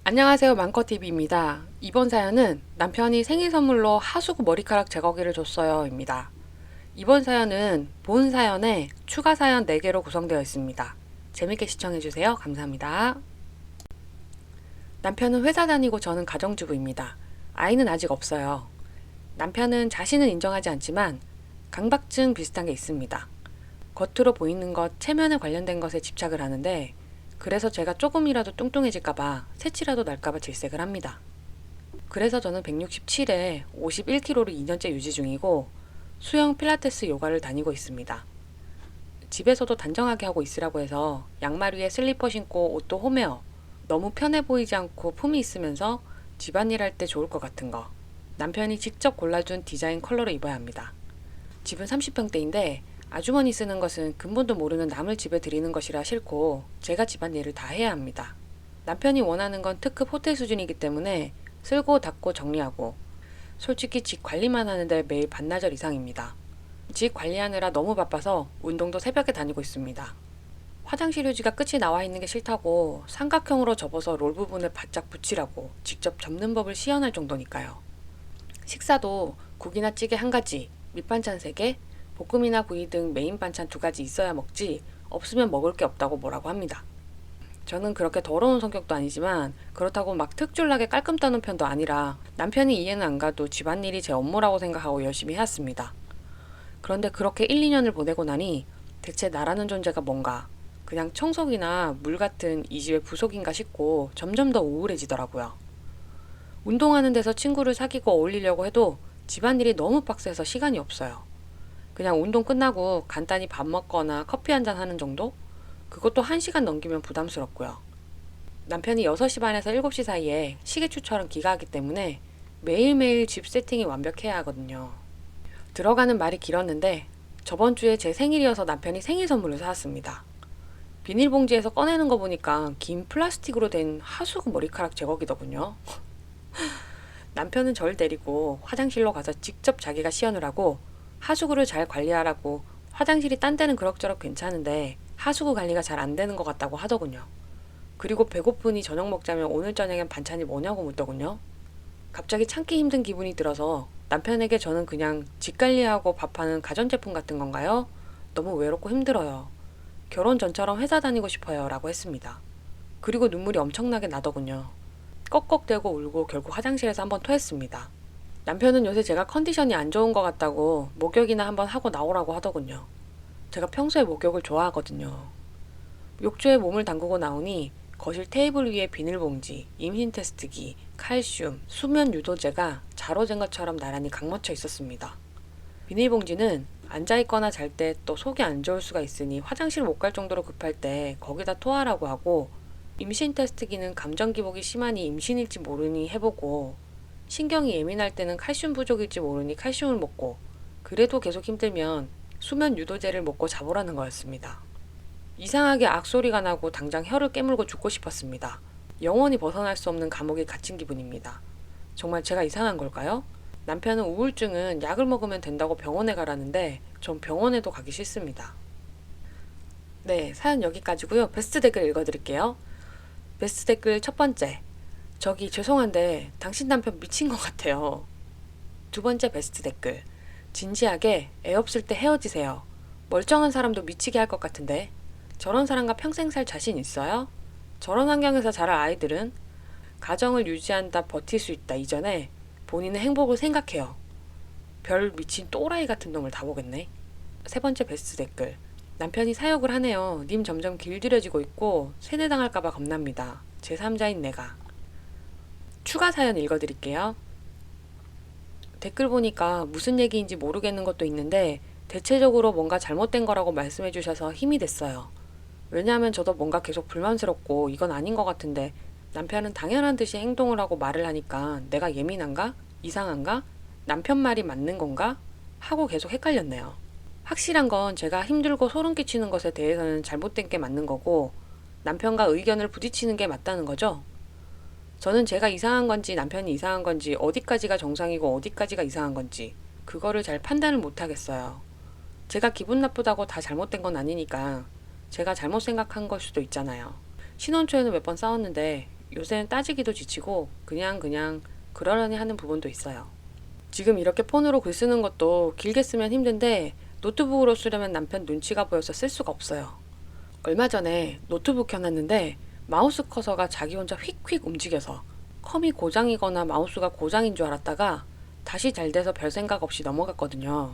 안녕하세요. 망커TV입니다. 이번 사연은 남편이 생일 선물로 하수구 머리카락 제거기를 줬어요.입니다. 이번 사연은 본 사연에 추가 사연 4개로 구성되어 있습니다. 재밌게 시청해주세요. 감사합니다. 남편은 회사 다니고 저는 가정주부입니다. 아이는 아직 없어요. 남편은 자신은 인정하지 않지만 강박증 비슷한 게 있습니다. 겉으로 보이는 것, 체면에 관련된 것에 집착을 하는데 그래서 제가 조금이라도 뚱뚱해질까봐 새치라도 날까봐 질색을 합니다. 그래서 저는 167에 51kg를 2년째 유지 중이고 수영 필라테스 요가를 다니고 있습니다. 집에서도 단정하게 하고 있으라고 해서 양말 위에 슬리퍼 신고 옷도 홈웨어, 너무 편해 보이지 않고 품이 있으면서 집안일 할 때 좋을 것 같은 거, 남편이 직접 골라준 디자인 컬러로 입어야 합니다. 집은 30평대인데 아주머니 쓰는 것은 근본도 모르는 남을 집에 들이는 것이라 싫고 제가 집안일을 다 해야 합니다. 남편이 원하는 건 특급 호텔 수준이기 때문에 쓸고 닦고 정리하고 솔직히 집 관리만 하는데 매일 반나절 이상입니다. 집 관리하느라 너무 바빠서 운동도 새벽에 다니고 있습니다. 화장실 휴지가 끝이 나와 있는 게 싫다고 삼각형으로 접어서 롤 부분을 바짝 붙이라고 직접 접는 법을 시연할 정도니까요. 식사도 국이나 찌개 1가지, 밑반찬 3개, 볶음이나 구이 등 메인 반찬 2가지 있어야 먹지 없으면 먹을 게 없다고 뭐라고 합니다. 저는 그렇게 더러운 성격도 아니지만 그렇다고 막 특출나게 깔끔 따는 편도 아니라 남편이 이해는 안 가도 집안일이 제 업무라고 생각하고 열심히 해왔습니다. 그런데 그렇게 1, 2년을 보내고 나니 대체 나라는 존재가 뭔가 그냥 청소기나 물 같은 이 집의 부속인가 싶고 점점 더 우울해지더라고요. 운동하는 데서 친구를 사귀고 어울리려고 해도 집안일이 너무 빡세서 시간이 없어요. 그냥 운동 끝나고 간단히 밥 먹거나 커피 한잔 하는 정도? 그것도 1시간 넘기면 부담스럽고요. 남편이 6시 반에서 7시 사이에 시계추처럼 기가하기 때문에 매일매일 집 세팅이 완벽해야 하거든요. 들어가는 말이 길었는데 저번 주에 제 생일이어서 남편이 생일 선물을 사왔습니다. 비닐봉지에서 꺼내는 거 보니까 긴 플라스틱으로 된 하수구 머리카락 제거기더군요. 남편은 절 데리고 화장실로 가서 직접 자기가 시연을 하고 하수구를 잘 관리하라고 화장실이 딴 데는 그럭저럭 괜찮은데 하수구 관리가 잘 안 되는 것 같다고 하더군요. 그리고 배고프니 저녁 먹자면 오늘 저녁엔 반찬이 뭐냐고 묻더군요. 갑자기 참기 힘든 기분이 들어서 남편에게 저는 그냥 집 관리하고 밥하는 가전제품 같은 건가요? 너무 외롭고 힘들어요. 결혼 전처럼 회사 다니고 싶어요 라고 했습니다. 그리고 눈물이 엄청나게 나더군요. 꺽꺽대고 울고 결국 화장실에서 한번 토했습니다. 남편은 요새 제가 컨디션이 안 좋은 것 같다고 목욕이나 한번 하고 나오라고 하더군요. 제가 평소에 목욕을 좋아하거든요. 욕조에 몸을 담그고 나오니 거실 테이블 위에 비닐봉지, 임신 테스트기, 칼슘, 수면 유도제가 자로된 것처럼 나란히 각맞춰 있었습니다. 비닐봉지는 앉아있거나 잘 때 또 속이 안 좋을 수가 있으니 화장실 못 갈 정도로 급할 때 거기다 토하라고 하고, 임신 테스트기는 감정 기복이 심하니 임신일지 모르니 해보고, 신경이 예민할 때는 칼슘 부족일지 모르니 칼슘을 먹고, 그래도 계속 힘들면 수면 유도제를 먹고 자보라는 거였습니다. 이상하게 악소리가 나고 당장 혀를 깨물고 죽고 싶었습니다. 영원히 벗어날 수 없는 감옥에 갇힌 기분입니다. 정말 제가 이상한 걸까요? 남편은 우울증은 약을 먹으면 된다고 병원에 가라는데 전 병원에도 가기 싫습니다. 네, 사연 여기까지고요. 베스트 댓글 읽어드릴게요. 베스트 댓글 첫 번째. 저기 죄송한데 당신 남편 미친 것 같아요. 두 번째 베스트 댓글. 진지하게 애 없을 때 헤어지세요. 멀쩡한 사람도 미치게 할 것 같은데. 저런 사람과 평생 살 자신 있어요? 저런 환경에서 자랄 아이들은 가정을 유지한다 버틸 수 있다 이전에 본인의 행복을 생각해요. 별 미친 또라이 같은 놈을 다 보겠네. 세 번째 베스트 댓글. 남편이 사역을 하네요. 님 점점 길들여지고 있고 세뇌당할까봐 겁납니다. 제3자인 내가. 추가 사연 읽어드릴게요. 댓글 보니까 무슨 얘기인지 모르겠는 것도 있는데 대체적으로 뭔가 잘못된 거라고 말씀해 주셔서 힘이 됐어요. 왜냐하면 저도 뭔가 계속 불만스럽고 이건 아닌 것 같은데 남편은 당연한 듯이 행동을 하고 말을 하니까 내가 예민한가? 이상한가? 남편 말이 맞는 건가? 하고 계속 헷갈렸네요. 확실한 건 제가 힘들고 소름 끼치는 것에 대해서는 잘못된 게 맞는 거고 남편과 의견을 부딪히는 게 맞다는 거죠. 저는 제가 이상한 건지 남편이 이상한 건지 어디까지가 정상이고 어디까지가 이상한 건지 그거를 잘 판단을 못 하겠어요. 제가 기분 나쁘다고 다 잘못된 건 아니니까 제가 잘못 생각한 걸 수도 있잖아요. 신혼 초에는 몇 번 싸웠는데 요새는 따지기도 지치고 그냥 그러려니 하는 부분도 있어요. 지금 이렇게 폰으로 글 쓰는 것도 길게 쓰면 힘든데 노트북으로 쓰려면 남편 눈치가 보여서 쓸 수가 없어요. 얼마 전에 노트북 켜놨는데 마우스 커서가 자기 혼자 휙휙 움직여서 컴이 고장이거나 마우스가 고장인 줄 알았다가 다시 잘 돼서 별 생각 없이 넘어갔거든요.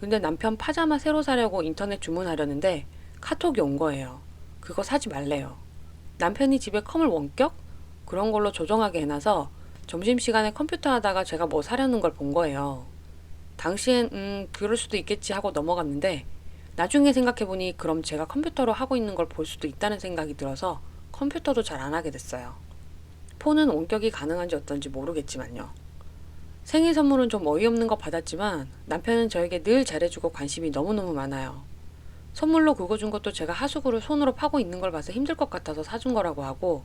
근데 남편 파자마 새로 사려고 인터넷 주문하려는데 카톡이 온 거예요. 그거 사지 말래요. 남편이 집에 컴을 원격? 그런 걸로 조정하게 해놔서 점심시간에 컴퓨터 하다가 제가 뭐 사려는 걸 본 거예요. 당시엔 그럴 수도 있겠지 하고 넘어갔는데 나중에 생각해보니 그럼 제가 컴퓨터로 하고 있는 걸 볼 수도 있다는 생각이 들어서 컴퓨터도 잘 안 하게 됐어요. 폰은 원격이 가능한지 어떤지 모르겠지만요. 생일 선물은 좀 어이없는 거 받았지만 남편은 저에게 늘 잘해주고 관심이 너무너무 많아요. 선물로 그거 준 것도 제가 하수구를 손으로 파고 있는 걸 봐서 힘들 것 같아서 사준 거라고 하고,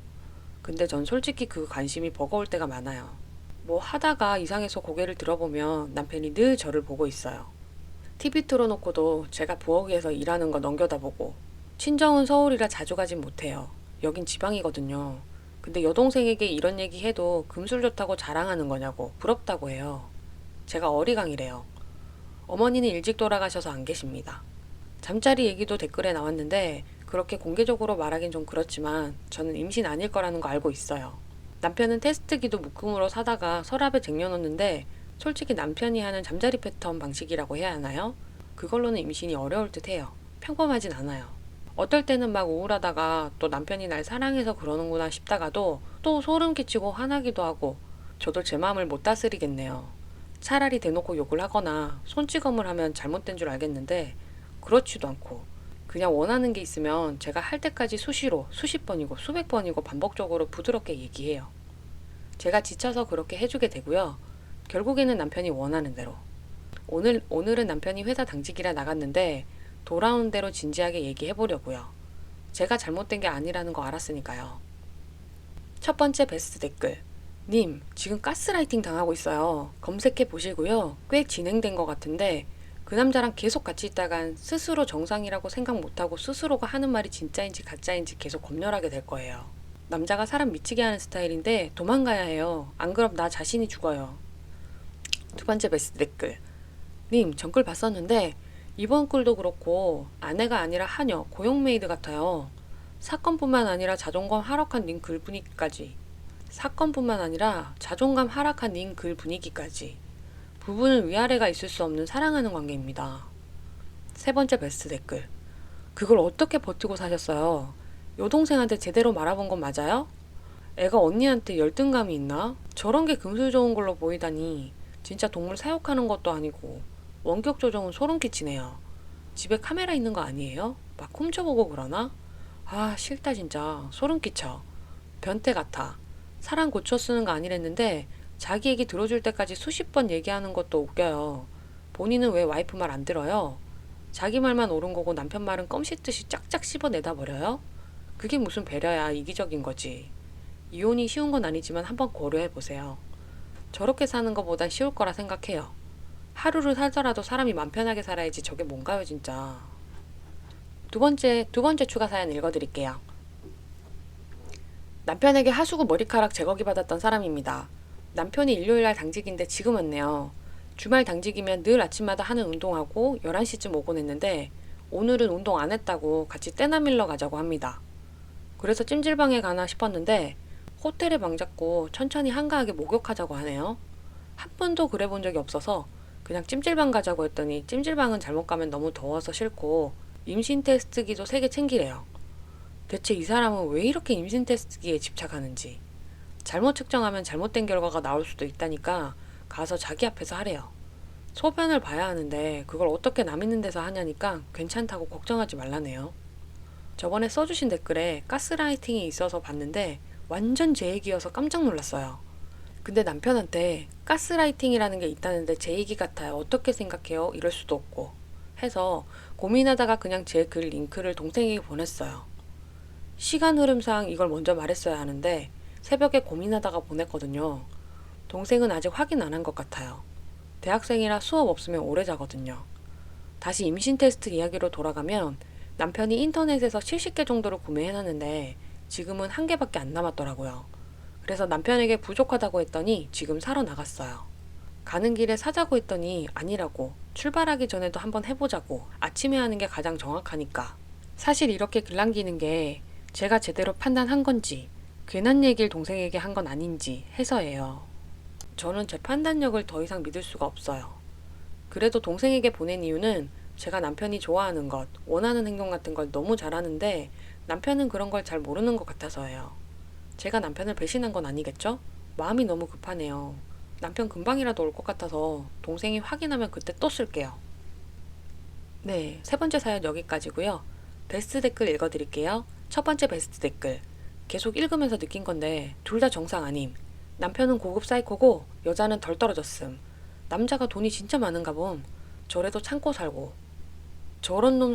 근데 전 솔직히 그 관심이 버거울 때가 많아요. 뭐 하다가 이상해서 고개를 들어보면 남편이 늘 저를 보고 있어요. TV 틀어놓고도 제가 부엌에서 일하는 거 넘겨다보고, 친정은 서울이라 자주 가진 못해요. 여긴 지방이거든요. 근데 여동생에게 이런 얘기 해도 금술 좋다고 자랑하는 거냐고 부럽다고 해요. 제가 어리광이래요. 어머니는 일찍 돌아가셔서 안 계십니다. 잠자리 얘기도 댓글에 나왔는데 그렇게 공개적으로 말하긴 좀 그렇지만 저는 임신 아닐 거라는 거 알고 있어요. 남편은 테스트기도 묶음으로 사다가 서랍에 쟁여놓는데 솔직히 남편이 하는 잠자리 패턴 방식이라고 해야 하나요? 그걸로는 임신이 어려울 듯 해요. 평범하진 않아요. 어떨 때는 막 우울하다가 또 남편이 날 사랑해서 그러는구나 싶다가도 또 소름 끼치고 화나기도 하고 저도 제 마음을 못 다스리겠네요. 차라리 대놓고 욕을 하거나 손찌검을 하면 잘못된 줄 알겠는데 그렇지도 않고 그냥 원하는 게 있으면 제가 할 때까지 수시로 수십 번이고 수백 번이고 반복적으로 부드럽게 얘기해요. 제가 지쳐서 그렇게 해주게 되고요. 결국에는 남편이 원하는 대로. 오늘은 남편이 회사 당직이라 나갔는데 돌아오는 대로 진지하게 얘기해보려고요. 제가 잘못된 게 아니라는 거 알았으니까요. 첫 번째 베스트 댓글. 님, 지금 가스라이팅 당하고 있어요. 검색해 보시고요. 꽤 진행된 것 같은데 그 남자랑 계속 같이 있다간 스스로 정상이라고 생각 못하고 스스로가 하는 말이 진짜인지 가짜인지 계속 검열하게 될 거예요. 남자가 사람 미치게 하는 스타일인데 도망가야 해요. 안 그럼 나 자신이 죽어요. 두 번째 베스트 댓글. 님, 전 글 봤었는데 이번 글도 그렇고 아내가 아니라 하녀, 고용메이드 같아요. 사건뿐만 아니라 자존감 하락한 님 글 분위기까지. 부부는 위아래가 있을 수 없는 사랑하는 관계입니다. 세 번째 베스트 댓글. 그걸 어떻게 버티고 사셨어요? 여동생한테 제대로 말아본 건 맞아요? 애가 언니한테 열등감이 있나? 저런 게 금술 좋은 걸로 보이다니. 진짜 동물 사육하는 것도 아니고 원격 조정은 소름 끼치네요. 집에 카메라 있는 거 아니에요? 막 훔쳐보고 그러나? 아, 싫다 진짜. 소름 끼쳐. 변태 같아. 사람 고쳐 쓰는 거 아니랬는데 자기 얘기 들어줄 때까지 수십 번 얘기하는 것도 웃겨요. 본인은 왜 와이프 말 안 들어요? 자기 말만 옳은 거고 남편 말은 껌 씹듯이 짝짝 씹어내다 버려요? 그게 무슨 배려야. 이기적인 거지. 이혼이 쉬운 건 아니지만 한번 고려해 보세요. 저렇게 사는 것보단 쉬울 거라 생각해요. 하루를 살더라도 사람이 맘 편하게 살아야지 저게 뭔가요 진짜. 두 번째 추가 사연 읽어드릴게요. 남편에게 하수구 머리카락 제거기 받았던 사람입니다. 남편이 일요일날 당직인데 지금 왔네요. 주말 당직이면 늘 아침마다 하는 운동하고 11시쯤 오곤 했는데 오늘은 운동 안 했다고 같이 떼나 밀러 가자고 합니다. 그래서 찜질방에 가나 싶었는데 호텔에 방 잡고 천천히 한가하게 목욕하자고 하네요. 한 번도 그래 본 적이 없어서 그냥 찜질방 가자고 했더니 찜질방은 잘못 가면 너무 더워서 싫고 임신 테스트기도 3개 챙기래요. 대체 이 사람은 왜 이렇게 임신 테스트기에 집착하는지. 잘못 측정하면 잘못된 결과가 나올 수도 있다니까 가서 자기 앞에서 하래요. 소변을 봐야 하는데 그걸 어떻게 남 있는 데서 하냐니까 괜찮다고 걱정하지 말라네요. 저번에 써주신 댓글에 가스라이팅이 있어서 봤는데 완전 제 얘기여서 깜짝 놀랐어요. 근데 남편한테 가스라이팅이라는 게 있다는데 제 얘기 같아요. 어떻게 생각해요? 이럴 수도 없고 해서 고민하다가 그냥 제 글 링크를 동생에게 보냈어요. 시간 흐름상 이걸 먼저 말했어야 하는데 새벽에 고민하다가 보냈거든요. 동생은 아직 확인 안 한 것 같아요. 대학생이라 수업 없으면 오래 자거든요. 다시 임신 테스트 이야기로 돌아가면 남편이 인터넷에서 70개 정도를 구매해놨는데 지금은 한 개밖에 안 남았더라고요. 그래서 남편에게 부족하다고 했더니 지금 사러 나갔어요. 가는 길에 사자고 했더니 아니라고, 출발하기 전에도 한번 해보자고, 아침에 하는 게 가장 정확하니까. 사실 이렇게 글 남기는 게 제가 제대로 판단한 건지 괜한 얘기를 동생에게 한 건 아닌지 해서예요. 저는 제 판단력을 더 이상 믿을 수가 없어요. 그래도 동생에게 보낸 이유는 제가 남편이 좋아하는 것, 원하는 행동 같은 걸 너무 잘하는데 남편은 그런 걸 잘 모르는 것 같아서예요. 제가 남편을 배신한 건 아니겠죠? 마음이 너무 급하네요. 남편 금방이라도 올 것 같아서 동생이 확인하면 그때 또 쓸게요. 네, 세 번째 사연 여기까지고요. 베스트 댓글 읽어드릴게요. 첫 번째 베스트 댓글. 계속 읽으면서 느낀 건데 둘 다 정상 아님. 남편은 고급 사이코고 여자는 덜 떨어졌음. 남자가 돈이 진짜 많은가 봄. 저래도 참고 살고. 저런 놈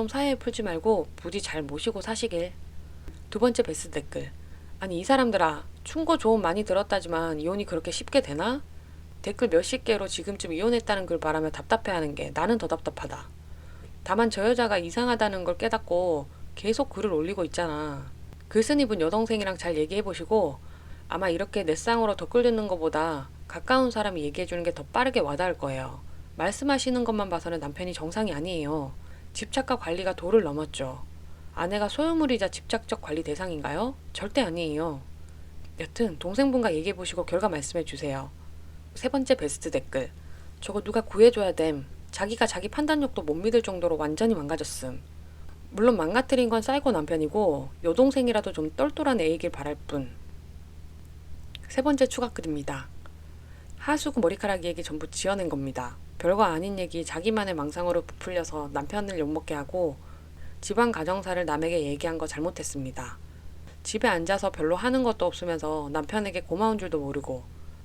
사회에 풀지 말고 부디 잘 모시고 사시길. 두 번째 베스트 댓글. 아니 이 사람들아, 충고 조언 많이 들었다지만 이혼이 그렇게 쉽게 되나? 댓글 몇십 개로 지금쯤 이혼했다는 글 바라며 답답해하는 게 나는 더 답답하다. 다만 저 여자가 이상하다는 걸 깨닫고 계속 글을 올리고 있잖아. 글 쓴 이분 여동생이랑 잘 얘기해보시고 아마 이렇게 내 쌍으로 댓글 듣는 것보다 가까운 사람이 얘기해주는 게 더 빠르게 와닿을 거예요. 말씀하시는 것만 봐서는 남편이 정상이 아니에요. 집착과 관리가 도를 넘었죠. 아내가 소유물이자 집착적 관리 대상인가요? 절대 아니에요. 여튼 동생분과 얘기해보시고 결과 말씀해주세요. 세 번째 베스트 댓글. 저거 누가 구해줘야 됨. 자기가 자기 판단력도 못 믿을 정도로 완전히 망가졌음. 물론 망가뜨린 건 사이코 남편이고 여동생이라도 좀 똘똘한 애이길 바랄 뿐. 세 번째 추가글입니다. 하수구 머리카락 얘기 전부 지어낸 겁니다. 별거 아닌 얘기 자기만의 망상으로 부풀려서 남편을 욕먹게 하고 집안 가정사를 남에게 얘기한 거 잘못했습니다. 집에 앉아서 별로 하는 것도 없으면서 남편에게 고마운 줄도 모르고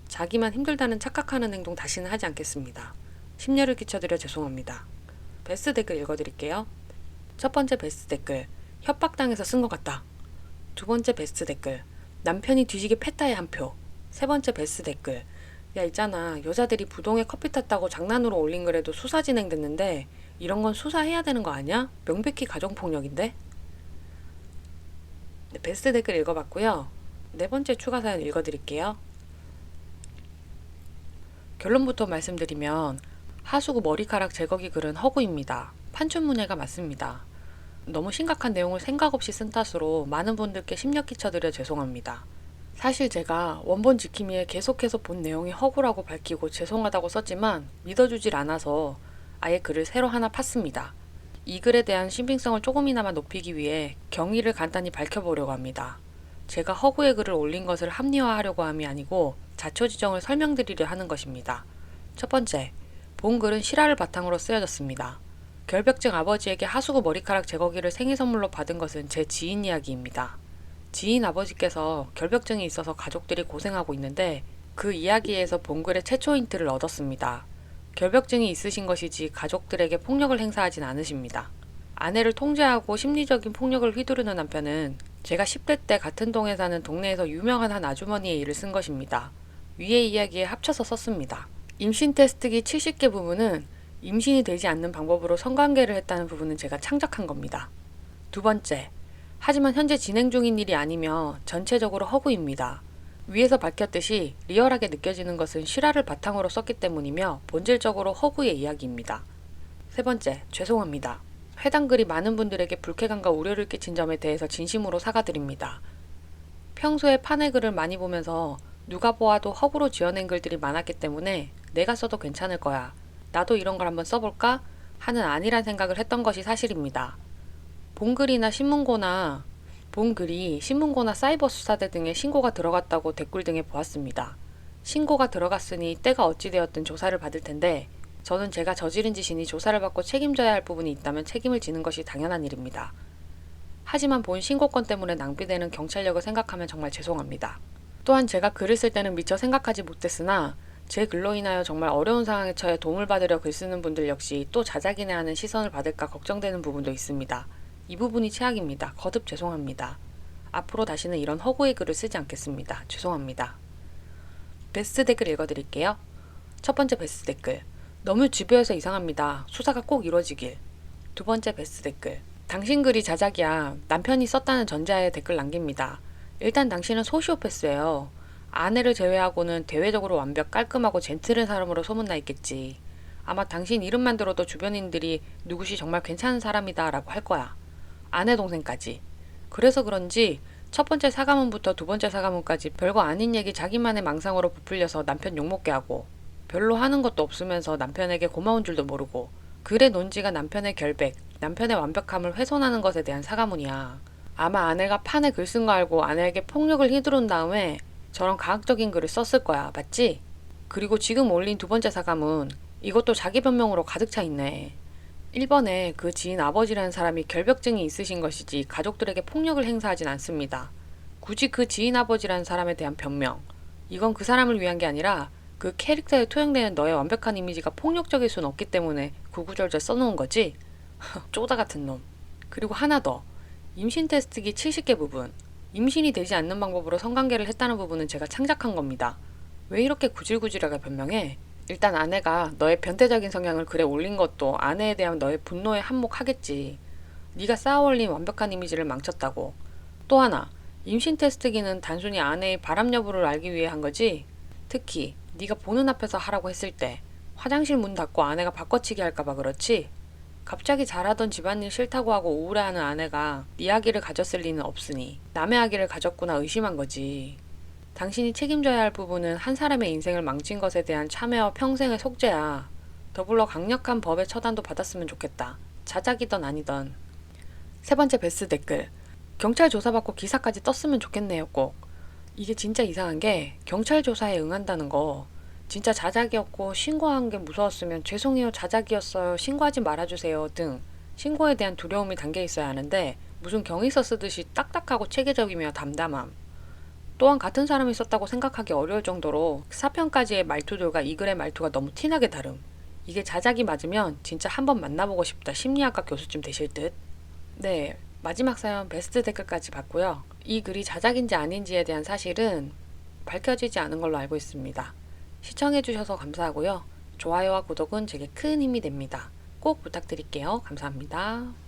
자기만 힘들다는 착각하는 행동 다시는 하지 않겠습니다. 심려를 끼쳐드려 죄송합니다. 베스트 댓글 읽어드릴게요. 첫 번째 베스트 댓글. 협박당해서 쓴 것 같다. 두 번째 베스트 댓글. 남편이 뒤지게 패타에 한 표. 세 번째 베스트 댓글. 야 있잖아, 여자들이 부동에 커피 탔다고 장난으로 올린 글에도 수사 진행됐는데 이런 건 수사해야 되는 거 아니야? 명백히 가정폭력인데? 네, 베스트 댓글 읽어봤고요. 네 번째 추가 사연 읽어드릴게요. 결론부터 말씀드리면 하수구 머리카락 제거기 글은 허구입니다. 판춘문예가 맞습니다. 너무 심각한 내용을 생각 없이 쓴 탓으로 많은 분들께 심려 끼쳐드려 죄송합니다. 사실 제가 원본 지킴이에 계속해서 본 내용이 허구라고 밝히고 죄송하다고 썼지만 믿어주질 않아서 아예 글을 새로 하나 팠습니다. 이 글에 대한 신빙성을 조금이나마 높이기 위해 경위를 간단히 밝혀보려고 합니다. 제가 허구의 글을 올린 것을 합리화하려고 함이 아니고 자초지종을 설명드리려 하는 것입니다. 첫 번째, 본 글은 실화를 바탕으로 쓰여졌습니다. 결벽증 아버지에게 하수구 머리카락 제거기를 생일 선물로 받은 것은 제 지인 이야기입니다. 지인 아버지께서 결벽증이 있어서 가족들이 고생하고 있는데 그 이야기에서 본 글의 최초 힌트를 얻었습니다. 결벽증이 있으신 것이지 가족들에게 폭력을 행사하진 않으십니다. 아내를 통제하고 심리적인 폭력을 휘두르는 남편은 제가 10대 때 같은 동에 사는 동네에서 유명한 한 아주머니의 일을 쓴 것입니다. 위의 이야기에 합쳐서 썼습니다. 임신 테스트기 70개 부분은 임신이 되지 않는 방법으로 성관계를 했다는 부분은 제가 창작한 겁니다. 두 번째, 하지만 현재 진행 중인 일이 아니며 전체적으로 허구입니다. 위에서 밝혔듯이 리얼하게 느껴지는 것은 실화를 바탕으로 썼기 때문이며 본질적으로 허구의 이야기입니다. 세 번째, 죄송합니다. 해당 글이 많은 분들에게 불쾌감과 우려를 끼친 점에 대해서 진심으로 사과드립니다. 평소에 판의 글을 많이 보면서 누가 보아도 허구로 지어낸 글들이 많았기 때문에 내가 써도 괜찮을 거야. 나도 이런 걸 한번 써볼까? 하는 안일한 생각을 했던 것이 사실입니다. 본 글이 신문고나 사이버 수사대 등에 신고가 들어갔다고 댓글 등에 보았습니다. 신고가 들어갔으니 때가 어찌되었든 조사를 받을 텐데 저는 제가 저지른 짓이니 조사를 받고 책임져야 할 부분이 있다면 책임을 지는 것이 당연한 일입니다. 하지만 본 신고건 때문에 낭비되는 경찰력을 생각하면 정말 죄송합니다. 또한 제가 글을 쓸 때는 미처 생각하지 못했으나 제 글로 인하여 정말 어려운 상황에 처해 도움을 받으려 글 쓰는 분들 역시 또 자작이네 하는 시선을 받을까 걱정되는 부분도 있습니다. 이 부분이 최악입니다. 거듭 죄송합니다. 앞으로 다시는 이런 허구의 글을 쓰지 않겠습니다. 죄송합니다. 베스트 댓글 읽어드릴게요. 첫 번째 베스트 댓글. 너무 집요해서 이상합니다. 수사가 꼭 이루어지길. 두 번째 베스트 댓글. 당신 글이 자작이야. 남편이 썼다는 전제하에 댓글 남깁니다. 일단 당신은 소시오패스예요. 아내를 제외하고는 대외적으로 완벽 깔끔하고 젠틀한 사람으로 소문나 있겠지. 아마 당신 이름만 들어도 주변인들이 누구시 정말 괜찮은 사람이다 라고 할 거야. 아내 동생까지. 그래서 그런지 첫 번째 사과문부터 두 번째 사과문까지 별거 아닌 얘기 자기만의 망상으로 부풀려서 남편 욕먹게 하고, 별로 하는 것도 없으면서 남편에게 고마운 줄도 모르고, 글의 논지가 남편의 결백, 남편의 완벽함을 훼손하는 것에 대한 사과문이야. 아마 아내가 판에 글 쓴 거 알고 아내에게 폭력을 휘두른 다음에 저런 가학적인 글을 썼을 거야. 맞지? 그리고 지금 올린 두 번째 사과문, 이것도 자기 변명으로 가득 차 있네. 1번에 그 지인 아버지라는 사람이 결벽증이 있으신 것이지 가족들에게 폭력을 행사하진 않습니다. 굳이 그 지인 아버지라는 사람에 대한 변명. 이건 그 사람을 위한 게 아니라 그 캐릭터에 투영되는 너의 완벽한 이미지가 폭력적일 순 없기 때문에 구구절절 써놓은 거지? 쪼다 같은 놈. 그리고 하나 더. 임신 테스트기 70개 부분. 임신이 되지 않는 방법으로 성관계를 했다는 부분은 제가 창작한 겁니다. 왜 이렇게 구질구질하게 변명해? 일단 아내가 너의 변태적인 성향을 글에 올린 것도 아내에 대한 너의 분노에 한몫하겠지. 네가 쌓아올린 완벽한 이미지를 망쳤다고. 또 하나, 임신 테스트기는 단순히 아내의 바람 여부를 알기 위해 한 거지. 특히 네가 보는 앞에서 하라고 했을 때 화장실 문 닫고 아내가 바꿔치기 할까봐 그렇지. 갑자기 잘하던 집안일 싫다고 하고 우울해하는 아내가 네 아기를 가졌을 리는 없으니 남의 아기를 가졌구나 의심한 거지. 당신이 책임져야 할 부분은 한 사람의 인생을 망친 것에 대한 참회와 평생의 속죄야. 더불어 강력한 법의 처단도 받았으면 좋겠다. 자작이던 아니던. 세 번째 베스트 댓글. 경찰 조사받고 기사까지 떴으면 좋겠네요 꼭. 이게 진짜 이상한 게 경찰 조사에 응한다는 거 진짜 자작이었고 신고한 게 무서웠으면 죄송해요 자작이었어요 신고하지 말아주세요 등 신고에 대한 두려움이 담겨 있어야 하는데 무슨 경위서 쓰듯이 딱딱하고 체계적이며 담담함. 또한 같은 사람이 썼다고 생각하기 어려울 정도로 사편까지의 말투들과 이 글의 말투가 너무 티나게 다름. 이게 자작이 맞으면 진짜 한번 만나보고 싶다 심리학과 교수쯤 되실 듯. 네, 마지막 사연 베스트 댓글까지 봤고요. 이 글이 자작인지 아닌지에 대한 사실은 밝혀지지 않은 걸로 알고 있습니다. 시청해주셔서 감사하고요. 좋아요와 구독은 제게 큰 힘이 됩니다. 꼭 부탁드릴게요. 감사합니다.